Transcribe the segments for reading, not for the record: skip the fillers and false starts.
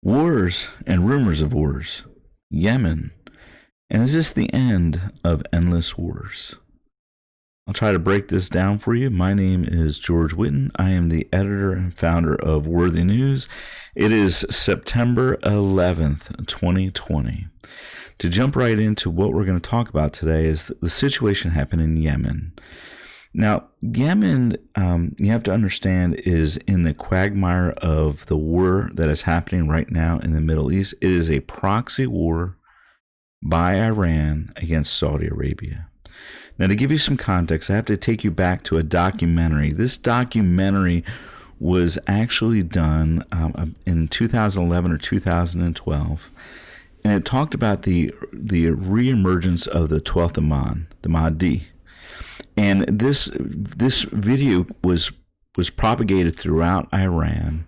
Wars and rumors of wars. Yemen. And is this the end of endless wars? I'll try to break this down for you. My name is George Whitten. I am the editor and founder of Worthy News. It is September 11th, 2020. To jump right into what we're going to talk about today is the situation happening in Yemen. Now, Yemen, you have to understand, is in the quagmire of the war that is happening right now in the Middle East. It is a proxy war by Iran against Saudi Arabia. Now, to give you some context, I have to take you back to a documentary. This documentary was actually done in 2011 or 2012, and it talked about the reemergence of the 12th Imam, the Mahdi. And this video was propagated throughout Iran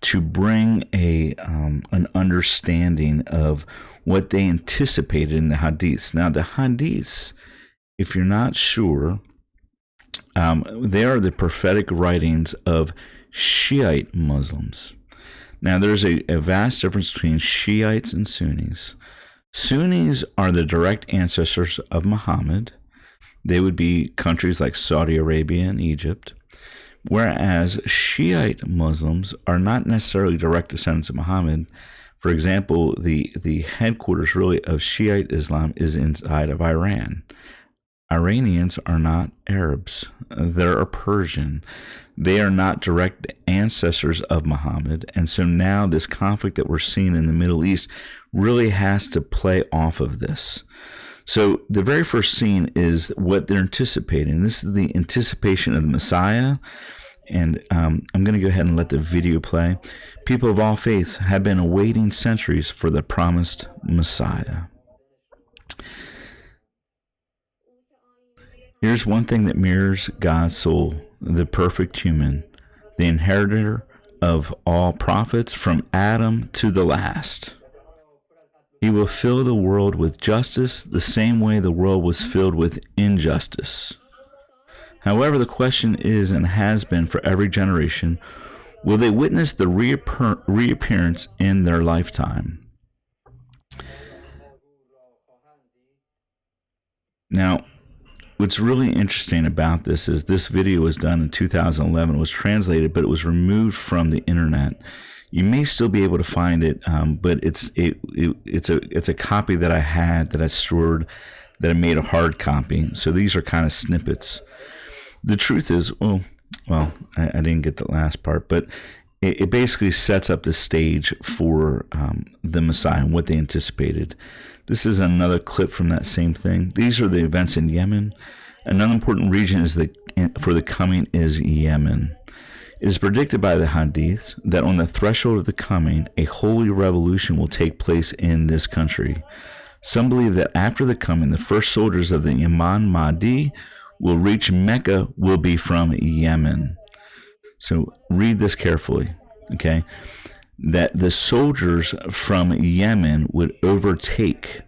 to bring an understanding of what they anticipated in the hadiths. Now, the hadiths, if you're not sure, they are the prophetic writings of Shiite Muslims. Now, there's a vast difference between Shiites and Sunnis. Sunnis are the direct ancestors of Muhammad. They would be countries like Saudi Arabia and Egypt, whereas Shiite Muslims are not necessarily direct descendants of Muhammad. For example, the headquarters really of Shiite Islam is inside of Iran. Iranians are not Arabs. They're Persian. They are not direct ancestors of Muhammad. And so now this conflict that we're seeing in the Middle East really has to play off of this. So the very first scene is what they're anticipating. This is the anticipation of the Messiah. And I'm going to go ahead and let the video play. People of all faiths have been awaiting centuries for the promised Messiah. Here's one thing that mirrors God's soul, the perfect human, the inheritor of all prophets from Adam to the last. He will fill the world with justice the same way the world was filled with injustice. However, the question is and has been for every generation, will they witness the reappearance in their lifetime? Now, what's really interesting about this is this video was done in 2011, was translated, but it was removed from the internet. You may still be able to find it, but it's a copy that I had that I stored, that I made a hard copy. So these are kind of snippets. The truth is, I didn't get the last part, but it basically sets up the stage for the Messiah and what they anticipated. This is another clip from that same thing. These are the events in Yemen. Another important region for the coming is Yemen. It is predicted by the Hadith that on the threshold of the coming, a holy revolution will take place in this country. Some believe that after the coming, the first soldiers of the Imam Mahdi will reach Mecca, will be from Yemen. So read this carefully, okay? That the soldiers from Yemen would overtake.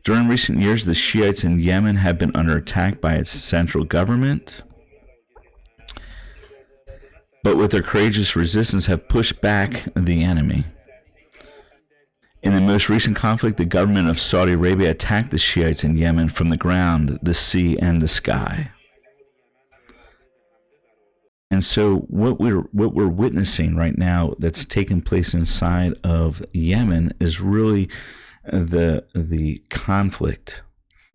During recent years, the Shiites in Yemen have been under attack by its central government, but with their courageous resistance have pushed back the enemy. In the most recent conflict, the government of Saudi Arabia attacked the Shiites in Yemen from the ground, the sea, and the sky. And so what we're witnessing right now that's taking place inside of Yemen is really the conflict.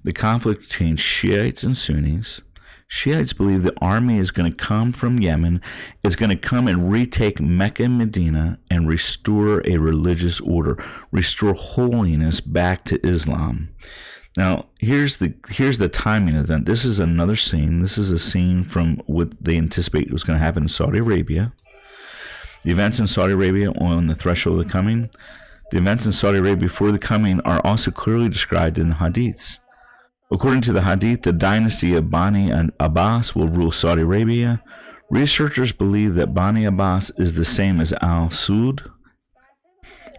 The conflict between Shiites and Sunnis. Shiites believe the army is going to come from Yemen, is going to come and retake Mecca and Medina and restore a religious order, restore holiness back to Islam. Now, here's the timing of that. This is another scene. This is a scene from what they anticipate was going to happen in Saudi Arabia. The events in Saudi Arabia on the threshold of the coming. The events in Saudi Arabia before the coming are also clearly described in the Hadiths. According to the Hadith, the dynasty of Bani Abbas will rule Saudi Arabia. Researchers believe that Bani Abbas is the same as Al Saud.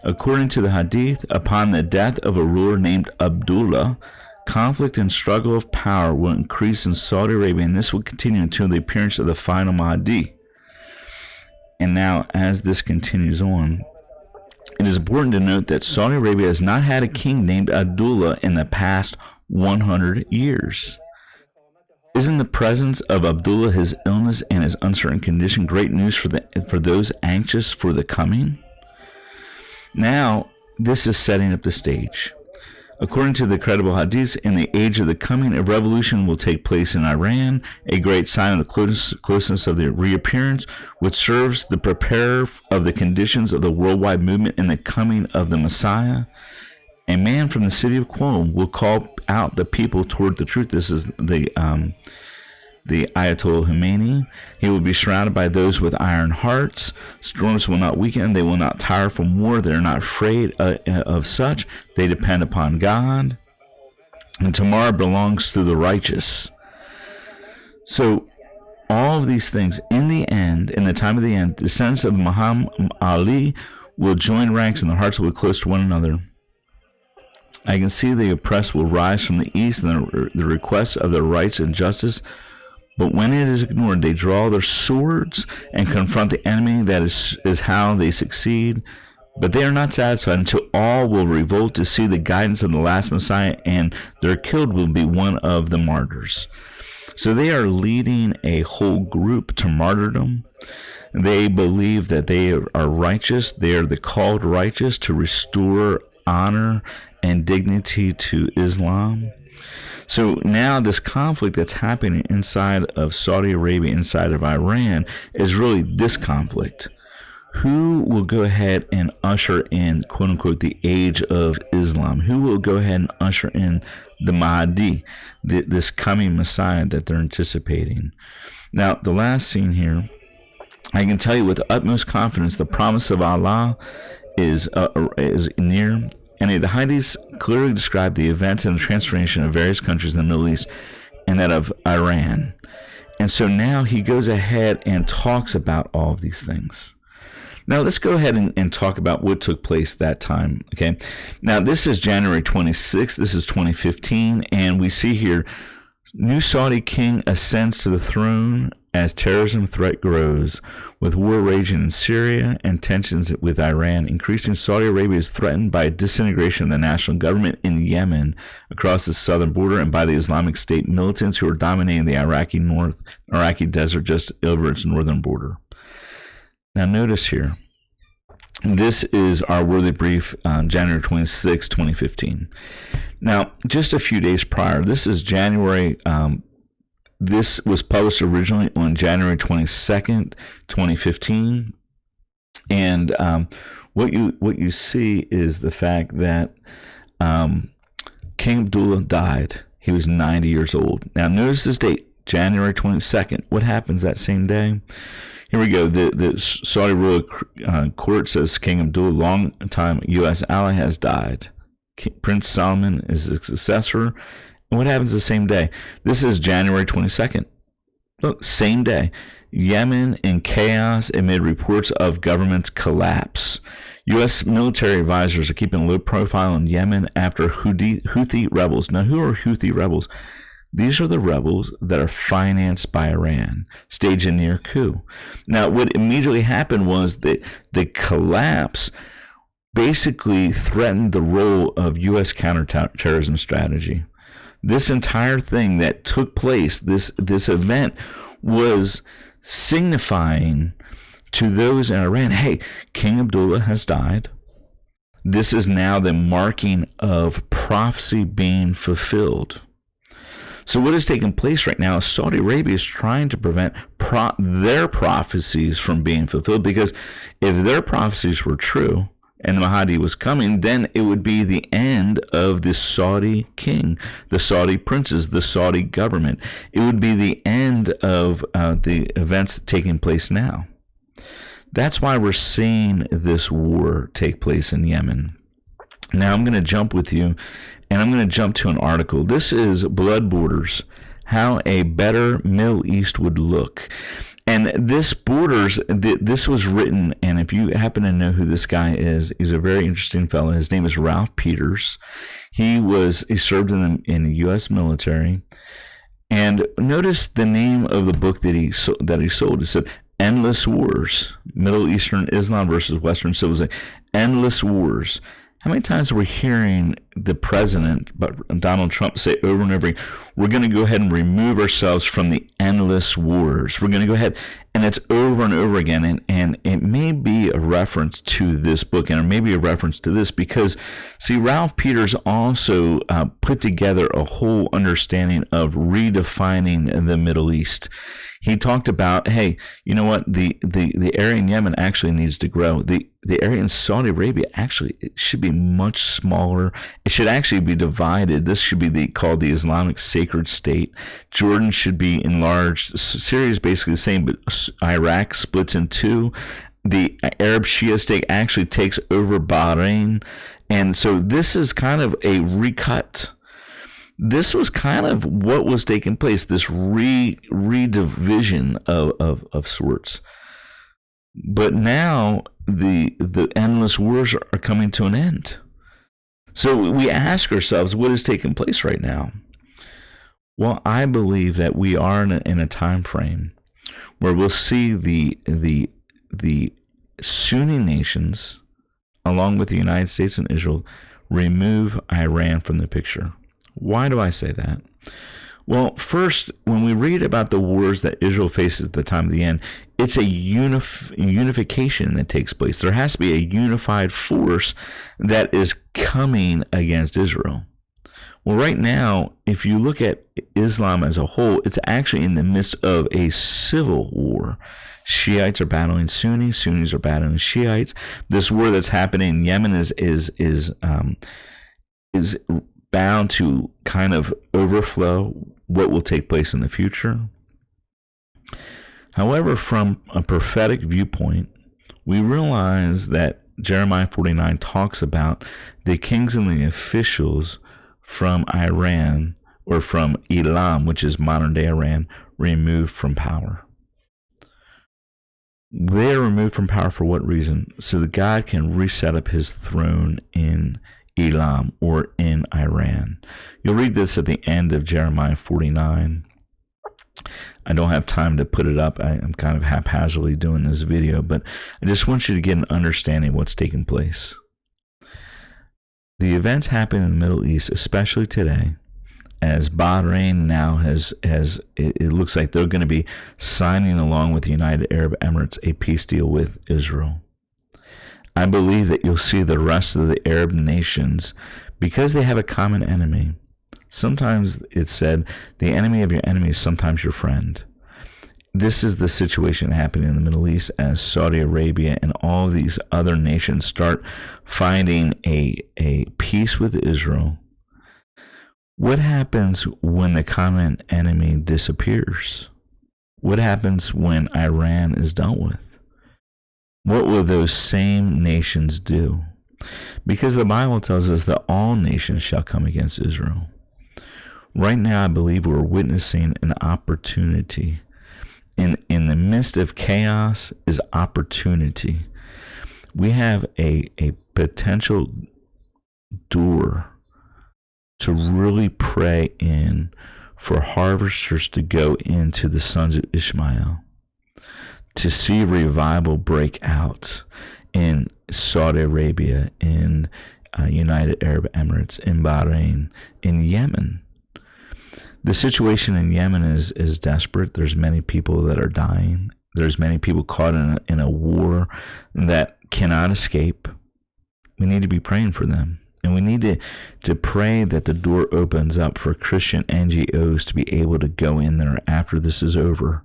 According to the Hadith, upon the death of a ruler named Abdullah, conflict and struggle of power will increase in Saudi Arabia, and this will continue until the appearance of the final Mahdi. And now, as this continues on, it is important to note that Saudi Arabia has not had a king named Abdullah in the past 100 years. Isn't the presence of Abdullah, his illness, and his uncertain condition great news for those anxious for the coming? Now, this is setting up the stage. According to the credible hadiths, in the age of the coming, a revolution will take place in Iran, a great sign of the closeness of the reappearance, which serves the preparer of the conditions of the worldwide movement in the coming of the Messiah. A man from the city of Qom will call out the people toward the truth. This is the Ayatollah Khomeini. He will be surrounded by those with iron hearts. Storms will not weaken. They will not tire from war. They are not afraid of such. They depend upon God. And tomorrow belongs to the righteous. So all of these things, in the end, in the time of the end, descendants of Muhammad Ali will join ranks and their hearts will be close to one another. I can see the oppressed will rise from the east and the requests of their rights and justice. But when it is ignored, they draw their swords and confront the enemy. That is how they succeed. But they are not satisfied until all will revolt to see the guidance of the last Messiah, and their killed will be one of the martyrs. So they are leading a whole group to martyrdom. They believe that they are righteous. They are the called righteous to restore honor and dignity to Islam. So now this conflict that's happening inside of Saudi Arabia, inside of Iran, is really this conflict. Who will go ahead and usher in, quote unquote, the age of Islam? Who will go ahead and usher in the Mahdi, this coming Messiah that they're anticipating? Now, the last scene here, I can tell you with the utmost confidence, the promise of Allah is near. And the hadiths clearly describe the events and the transformation of various countries in the Middle East and that of Iran. And so now he goes ahead and talks about all of these things. Now let's go ahead and talk about what took place that time. Okay. Now this is January 26th. This is 2015. And we see here, new Saudi king ascends to the throne as terrorism threat grows, with war raging in Syria and tensions with Iran increasing. Saudi Arabia is threatened by disintegration of the national government in Yemen across the southern border and by the Islamic State militants who are dominating the Iraqi desert just over its northern border. Now notice here, this is our worthy brief on January 26, 2015. Now, just a few days prior, this is January. This was published originally on January 22nd, 2015. And what you see is the fact that King Abdullah died. He was 90 years old. Now, notice this date, January 22nd. What happens that same day? Here we go. The Saudi royal court says King Abdullah, long-time U.S. ally, has died. Prince Salman is his successor. And what happens the same day? This is January 22nd. Look, same day. Yemen in chaos amid reports of government collapse. U.S. military advisors are keeping a low profile in Yemen after Houthi rebels. Now, who are Houthi rebels? These are the rebels that are financed by Iran, stage a near coup. Now, what immediately happened was that the collapse basically threatened the role of U.S. counterterrorism strategy. This entire thing that took place, this event, was signifying to those in Iran, hey, King Abdullah has died. This is now the marking of prophecy being fulfilled. So what is taking place right now is Saudi Arabia is trying to prevent their prophecies from being fulfilled, because if their prophecies were true and the Mahdi was coming, then it would be the end of the Saudi king, the Saudi princes, the Saudi government. It would be the end of the events taking place now. That's why we're seeing this war take place in Yemen. Now I'm going to jump with you, and I'm going to jump to an article. This is Blood Borders, How a Better Middle East Would Look. And this was written, and if you happen to know who this guy is, he's a very interesting fellow. His name is Ralph Peters. He served in the U.S. military. And notice the name of the book that he sold. It said, endless wars. Middle Eastern Islam versus Western civilization. Endless wars. How many times are we hearing the president, Donald Trump, say over and over again, we're going to go ahead and remove ourselves from the endless wars. We're going to go ahead, and it's over and over again. And it may be a reference to this book, and it may be a reference to this because, see, Ralph Peters also put together a whole understanding of redefining the Middle East. He talked about, hey, you know what? The area in Yemen actually needs to grow. The area in Saudi Arabia actually it should be much smaller. It should actually be divided. This should be called the Islamic sacred state. Jordan should be enlarged. Syria is basically the same, but Iraq splits in two. The Arab Shia state actually takes over Bahrain. And so this is kind of a recut. This was kind of what was taking place, this redivision of sorts. But now the endless wars are coming to an end. So we ask ourselves, what is taking place right now? Well, I believe that we are in a time frame where we'll see the Sunni nations, along with the United States and Israel, remove Iran from the picture. Why do I say that? Well, first, when we read about the wars that Israel faces at the time of the end, it's a unification that takes place. There has to be a unified force that is coming against Israel. Well, right now, if you look at Islam as a whole, it's actually in the midst of a civil war. Shiites are battling Sunnis, Sunnis are battling Shiites. This war that's happening in Yemen is bound to kind of overflow what will take place in the future. However, from a prophetic viewpoint, we realize that Jeremiah 49 talks about the kings and the officials from Iran, or from Elam, which is modern-day Iran, removed from power. They are removed from power for what reason? So that God can reset up his throne in Elam, or in Iran. You'll read this at the end of Jeremiah 49. I don't have time to put it up. I'm kind of haphazardly doing this video, but I just want you to get an understanding of what's taking place. The events happening in the Middle East, especially today, as Bahrain now it looks like they're going to be signing along with the United Arab Emirates a peace deal with Israel. I believe that you'll see the rest of the Arab nations, because they have a common enemy. Sometimes it's said, the enemy of your enemy is sometimes your friend. This is the situation happening in the Middle East as Saudi Arabia and all these other nations start finding a peace with Israel. What happens when the common enemy disappears? What happens when Iran is dealt with? What will those same nations do? Because the Bible tells us that all nations shall come against Israel. Right now, I believe we're witnessing an opportunity. In the midst of chaos is opportunity. We have a potential door to really pray in for harvesters to go into the sons of Ishmael, to see revival break out in Saudi Arabia, in United Arab Emirates, in Bahrain, in Yemen. The situation in Yemen is desperate. There's many people that are dying. There's many people caught in a war that cannot escape. We need to be praying for them. And we need to pray that the door opens up for Christian NGOs to be able to go in there after this is over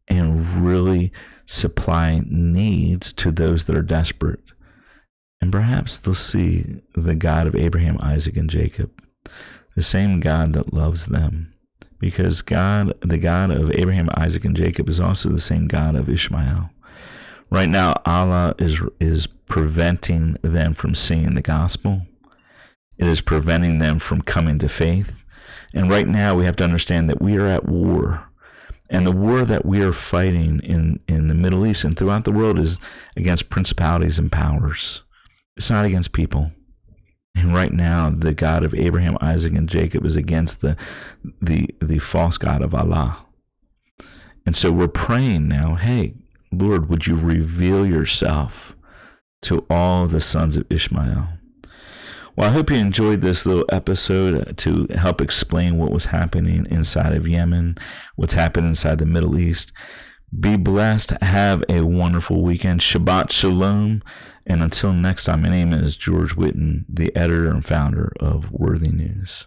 and really supply needs to those that are desperate. And perhaps they'll see the God of Abraham, Isaac, and Jacob, the same God that loves them. Because God, the God of Abraham, Isaac, and Jacob, is also the same God of Ishmael. Right now, Allah is preventing them from seeing the gospel. It is preventing them from coming to faith. And right now, we have to understand that we are at war. And the war that we are fighting in the Middle East and throughout the world is against principalities and powers. It's not against people. And right now, the God of Abraham, Isaac, and Jacob is against the false God of Allah. And so we're praying now, hey, Lord, would you reveal yourself to all the sons of Ishmael? Well, I hope you enjoyed this little episode to help explain what was happening inside of Yemen, what's happening inside the Middle East. Be blessed. Have a wonderful weekend. Shabbat Shalom. And until next time, my name is George Whitten, the editor and founder of Worthy News.